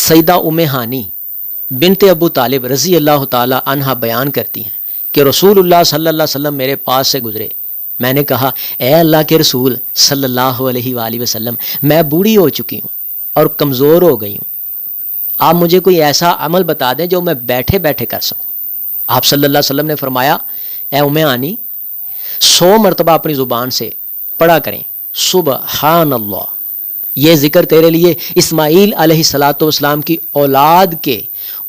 سیدہ ام ہانی بنت ابو طالب رضی اللہ تعالی عنہا بیان کرتی ہیں کہ رسول اللہ صلی اللہ علیہ وسلم میرے پاس سے گزرے. میں نے کہا اے اللہ کے رسول صلی اللہ علیہ وآلہ وسلم، میں بوڑھی ہو چکی ہوں اور کمزور ہو گئی ہوں، آپ مجھے کوئی ایسا عمل بتا دیں جو میں بیٹھے بیٹھے کر سکوں. آپ صلی اللہ علیہ وسلم نے فرمایا اے ام ہانی 100 مرتبہ اپنی زبان سے پڑھا کریں سبحان اللہ. یہ ذکر تیرے لیے اسماعیل علیہ الصلاۃ والسلام کی اولاد کے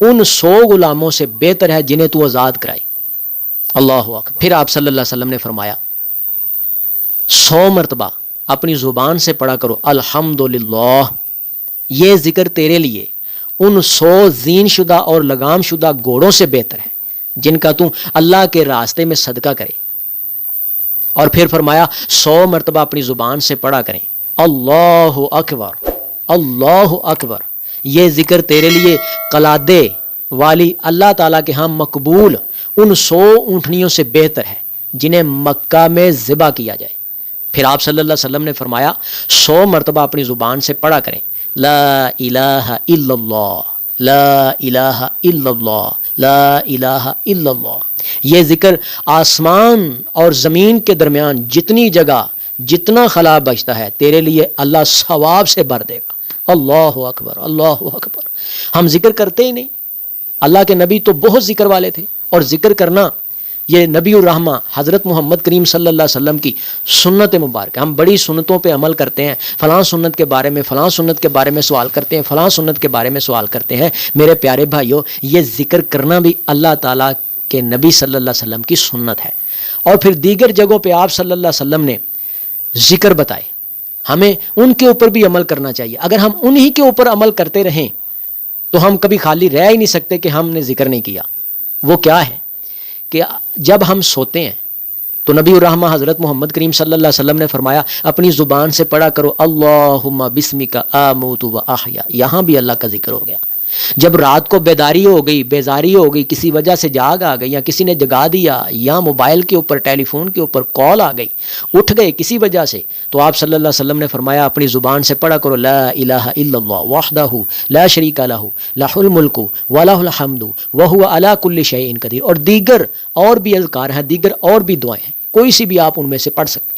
ان 100 غلاموں سے بہتر ہے جنہیں تو آزاد کرائی. اللہ اکبر. پھر آپ صلی اللہ علیہ وسلم نے فرمایا 100 مرتبہ اپنی زبان سے پڑھا کرو الحمدللہ. یہ ذکر تیرے لیے ان 100 زین شدہ اور لگام شدہ گھوڑوں سے بہتر ہے جن کا تو اللہ کے راستے میں صدقہ کرے. اور پھر فرمایا 100 مرتبہ اپنی زبان سے پڑھا کریں اللہ اکبر اللہ اکبر. یہ ذکر تیرے لیے قلادے والی اللہ تعالیٰ کے ہاں مقبول ان 100 اونٹنیوں سے بہتر ہے جنہیں مکہ میں ذبح کیا جائے. پھر آپ صلی اللہ علیہ وسلم نے فرمایا 100 مرتبہ اپنی زبان سے پڑھا کریں لا الہ الا اللہ لا الہ الا اللہ لا الہ الا اللہ. یہ ذکر آسمان اور زمین کے درمیان جتنی جگہ جتنا خلا بچتا ہے تیرے لیے اللہ ثواب سے بھر دے گا. اللہ اکبر اللہ اکبر. ہم ذکر کرتے ہی نہیں. اللہ کے نبی تو بہت ذکر والے تھے، اور ذکر کرنا یہ نبی الرحمہ حضرت محمد کریم صلی اللہ علیہ وسلم کی سنت مبارک. ہم بڑی سنتوں پہ عمل کرتے ہیں، فلاں سنت کے بارے میں فلاں سنت کے بارے میں سوال کرتے ہیں، فلاں سنت کے بارے میں سوال کرتے ہیں. میرے پیارے بھائیوں، یہ ذکر کرنا بھی اللہ تعالیٰ کے نبی صلی اللہ علیہ وسلم کی سنت ہے. اور پھر دیگر جگہوں پہ آپ صلی اللہ علیہ وسلم نے ذکر بتائے، ہمیں ان کے اوپر بھی عمل کرنا چاہیے. اگر ہم انہی کے اوپر عمل کرتے رہیں تو ہم کبھی خالی رہ ہی نہیں سکتے کہ ہم نے ذکر نہیں کیا. وہ کیا ہے کہ جب ہم سوتے ہیں تو نبی الرحمہ حضرت محمد کریم صلی اللہ علیہ وسلم نے فرمایا اپنی زبان سے پڑھا کرو اللہم بسمک آموت و احیا. یہاں بھی اللہ کا ذکر ہو گیا. جب رات کو بیداری ہو گئی، بیزاری ہو گئی، کسی وجہ سے جاگ آ گئی، یا کسی نے جگا دیا، یا موبائل کے اوپر ٹیلی فون کے اوپر کال آ گئی، اٹھ گئے کسی وجہ سے، تو آپ صلی اللہ علیہ وسلم نے فرمایا اپنی زبان سے پڑھا کرو لا الہ الا اللہ وحدہ لا شریک لہ لہ الملک ولہ الحمد وہو علی کل شیء قدیر. اور دیگر اور بھی اذکار ہیں، دیگر اور بھی دعائیں ہیں، کوئی سی بھی آپ ان میں سے پڑھ سکتے.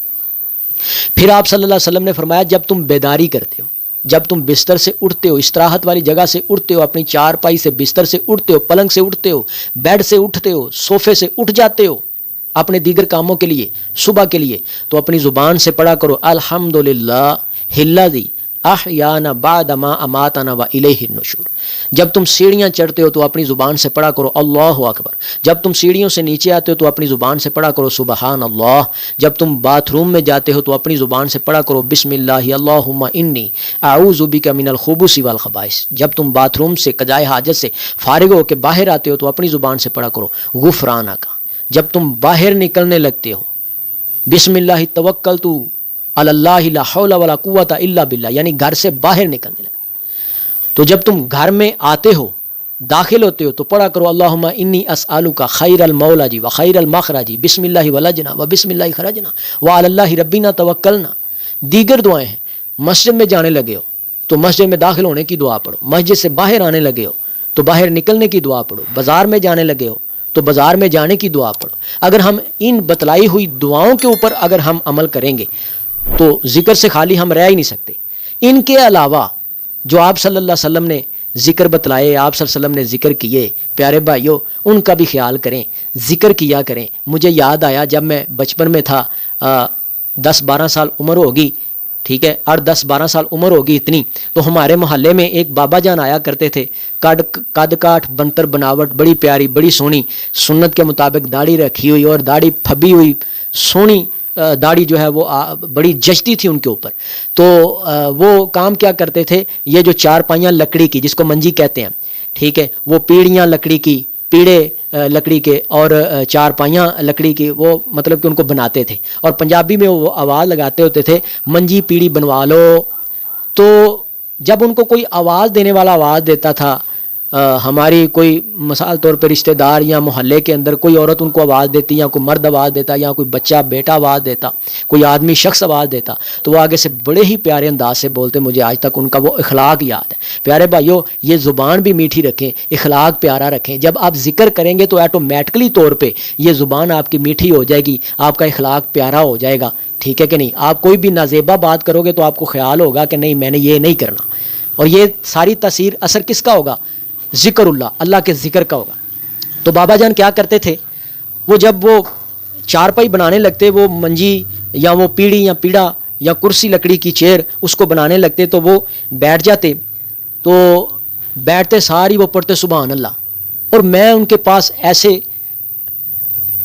پھر آپ صلی اللہ علیہ وسلم نے فرمایا جب تم بیداری کرتے ہو، جب تم بستر سے اٹھتے ہو، استراحت والی جگہ سے اٹھتے ہو، اپنی چارپائی سے بستر سے اٹھتے ہو، پلنگ سے اٹھتے ہو، بیڈ سے اٹھتے ہو، صوفے سے اٹھ جاتے ہو اپنے دیگر کاموں کے لیے، صبح کے لیے، تو اپنی زبان سے پڑھا کرو الحمدللہ الذی احیانا بعد ما اماتنا و الیہ النشور. جب تم سیڑھیاں چڑھتے ہو تو اپنی زبان سے پڑھا کرو اللہ اکبر. جب تم سیڑھیوں سے نیچے آتے ہو تو اپنی زبان سے پڑھا کرو سبحان اللہ. جب تم باتھ روم میں جاتے ہو تو اپنی زبان سے پڑھا کرو بسم اللہ اللہم انی اعوذ بک من الخبث والخبائث. جب تم باتھ روم سے قضائے حاجت سے فارغ ہو کے باہر آتے ہو تو اپنی زبان سے پڑھا کرو غفرانک. جب تم باہر نکلنے لگتے ہو بسم اللہ توکلت علی اللہ لا حول ولا قوت الا باللہ، یعنی گھر سے باہر نکلنے لگتے. تو جب تم گھر میں آتے ہو، داخل ہوتے ہو تو پڑھا کرو اللہم انی اسألک خیر المولج و خیر المخرج بسم اللہ ولجنا و بسم اللہ خرجنا و علی اللہ ربنا توکلنا. دیگر دعائیں ہیں. مسجد میں جانے لگے ہو تو مسجد میں داخل ہونے کی دعا پڑھو، مسجد سے باہر آنے لگے ہو تو باہر نکلنے کی دعا پڑھو، بازار میں جانے لگے ہو تو بازار میں جانے کی دعا پڑھو. اگر ہم ان بتلائی ہوئی دعاؤں کے اوپر اگر ہم عمل کریں گے تو ذکر سے خالی ہم رہ ہی نہیں سکتے. ان کے علاوہ جو آپ صلی اللہ علیہ وسلم نے ذکر بتلائے، آپ صلی اللہ علیہ وسلم نے ذکر کیے، پیارے بھائیوں ان کا بھی خیال کریں، ذکر کیا کریں. مجھے یاد آیا جب میں بچپن میں تھا، 10-12 سال عمر ہوگی، ٹھیک ہے، اور 10-12 سال عمر ہوگی اتنی، تو ہمارے محلے میں ایک بابا جان آیا کرتے تھے، قد کاٹ بنتر بناوٹ، بڑی پیاری بڑی سونی، سنت کے مطابق داڑھی رکھی ہوئی اور داڑھی پھبی ہوئی، سونی داڑھی جو ہے وہ بڑی جچتی تھی ان کے اوپر. تو وہ کام کیا کرتے تھے، یہ جو چارپائیاں لکڑی کی جس کو منجی کہتے ہیں، ٹھیک ہے، وہ پیڑیاں لکڑی کی، پیڑے لکڑی کے اور چارپائیاں لکڑی کی، وہ مطلب کہ ان کو بناتے تھے اور پنجابی میں وہ آواز لگاتے ہوتے تھے منجی پیڑی بنوا لو. تو جب ان کو کوئی آواز دینے والا آواز دیتا تھا ہماری کوئی مثال طور پہ رشتہ دار یا محلے کے اندر کوئی عورت ان کو آواز دیتی یا کوئی مرد آواز دیتا یا کوئی بچہ بیٹا آواز دیتا، کوئی آدمی شخص آواز دیتا، تو وہ آگے سے بڑے ہی پیارے انداز سے بولتے. مجھے آج تک ان کا وہ اخلاق یاد ہے. پیارے بھائیو، یہ زبان بھی میٹھی رکھیں، اخلاق پیارا رکھیں. جب آپ ذکر کریں گے تو آٹومیٹکلی طور پہ یہ زبان آپ کی میٹھی ہو جائے گی، آپ کا اخلاق پیارا ہو جائے گا. ٹھیک ہے کہ نہیں؟ آپ کوئی بھی نازیبا بات کرو گے تو آپ کو خیال ہوگا کہ نہیں، میں نے یہ نہیں کرنا. اور یہ ساری تاثیر اثر کس کا ہوگا؟ ذکر اللہ کے ذکر کا ہوگا. تو بابا جان کیا کرتے تھے، وہ جب وہ چارپائی بنانے لگتے، وہ منجی یا وہ پیڑھی یا پیڑا یا کرسی لکڑی کی چیئر اس کو بنانے لگتے تو وہ بیٹھ جاتے. تو بیٹھتے ساری وہ پڑھتے سبحان اللہ. اور میں ان کے پاس ایسے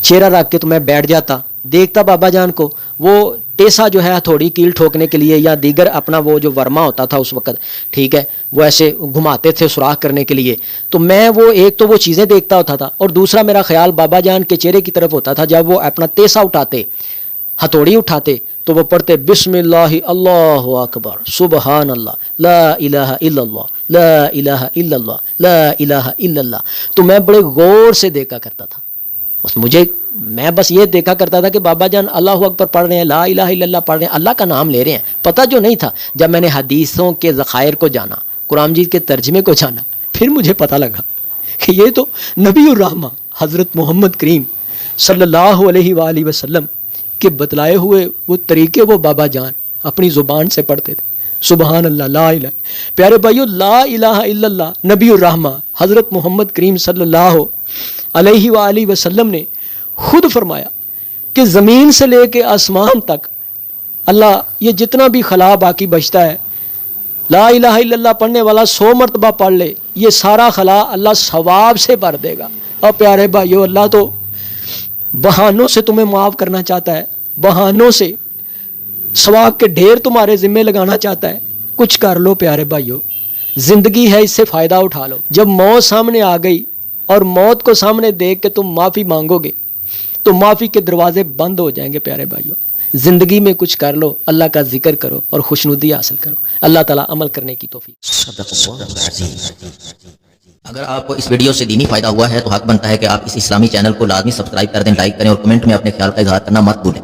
چہرہ رکھ کے تو میں بیٹھ جاتا، دیکھتا بابا جان کو، وہ ٹیسا جو ہے ہتھوڑی کیل ٹھوکنے کے لیے یا دیگر اپنا وہ جو ورما ہوتا تھا اس وقت، ٹھیک ہے، وہ ایسے گھماتے تھے سوراخ کرنے کے لیے. تو میں وہ ایک تو وہ چیزیں دیکھتا ہوتا تھا، اور دوسرا میرا خیال بابا جان کے چہرے کی طرف ہوتا تھا. جب وہ اپنا ٹیسا اٹھاتے، ہتھوڑی اٹھاتے، تو وہ پڑھتے بسم اللہ اللہ اکبر سبحان اللہ لا الہ الا اللہ لا الہ الا اللہ لا الہ الا اللہ. تو میں بڑے غور سے دیکھا کرتا تھا. میں بس یہ دیکھا کرتا تھا کہ بابا جان اللہ اکبر پڑھ رہے ہیں، لا الہ الا اللہ پڑھ رہے ہیں، اللہ کا نام لے رہے ہیں. پتہ جو نہیں تھا، جب میں نے حدیثوں کے ذخائر کو جانا، قرآن مجید کے ترجمے کو جانا، پھر مجھے پتہ لگا کہ یہ تو نبی الرحمہ حضرت محمد کریم صلی اللہ علیہ وآلہ وسلم کے بتلائے ہوئے وہ طریقے وہ بابا جان اپنی زبان سے پڑھتے تھے. سبحان اللہ لا الہ. پیارے بھائیو، لا الہ الا اللہ نبی الرحمہ حضرت محمد کریم صلی اللہ علیہ وآلہ وسلم نے خود فرمایا کہ زمین سے لے کے آسمان تک اللہ یہ جتنا بھی خلا باقی بچتا ہے، لا الہ الا اللہ پڑھنے والا 100 مرتبہ پڑھ لے، یہ سارا خلا اللہ ثواب سے بھر دے گا. اور پیارے بھائیو، اللہ تو بہانوں سے تمہیں معاف کرنا چاہتا ہے، بہانوں سے ثواب کے ڈھیر تمہارے ذمے لگانا چاہتا ہے. کچھ کر لو پیارے بھائیو، زندگی ہے، اس سے فائدہ اٹھا لو. جب موت سامنے آ گئی اور موت کو سامنے دیکھ کے تم معافی مانگو گے تو معافی کے دروازے بند ہو جائیں گے. پیارے بھائیو، زندگی میں کچھ کر لو، اللہ کا ذکر کرو اور خوشنودی حاصل کرو. اللہ تعالیٰ عمل کرنے کی توفیق. صدق اللہ العظیم. اگر آپ کو اس ویڈیو سے دینی فائدہ ہوا ہے تو حق بنتا ہے کہ آپ اس اسلامی چینل کو لازمی سبسکرائب کر دیں، لائک کریں اور کمنٹ میں اپنے خیال کا اظہار کرنا مت بھولیں.